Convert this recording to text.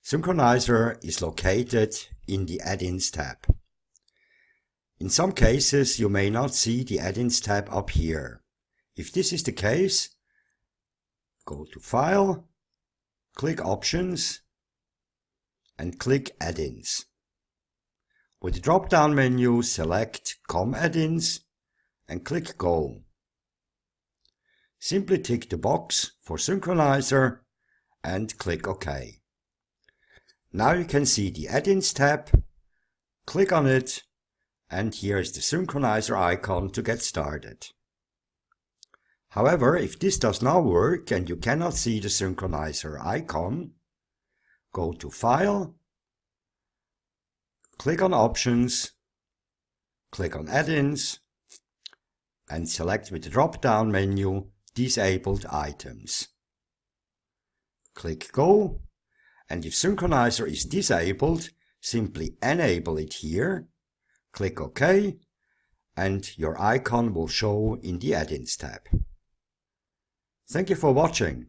Synkronizer is located in the Add-ins tab. In some cases you may not see the Add-ins tab up here. If this is the case, go to File, click Options and click Add-ins. With the drop-down menu select COM Add-ins and click Go. Simply tick the box for Synkronizer and click OK. Now you can see the Add-ins tab, click on it, and here is the Synkronizer icon to get started. However, if this does not work and you cannot see the Synkronizer icon, go to File, click on Options, click on Add-ins, and select with the drop-down menu Disabled Items. Click Go. And if Synkronizer is disabled, simply enable it here, click OK, and your icon will show in the Add-ins tab. Thank you for watching.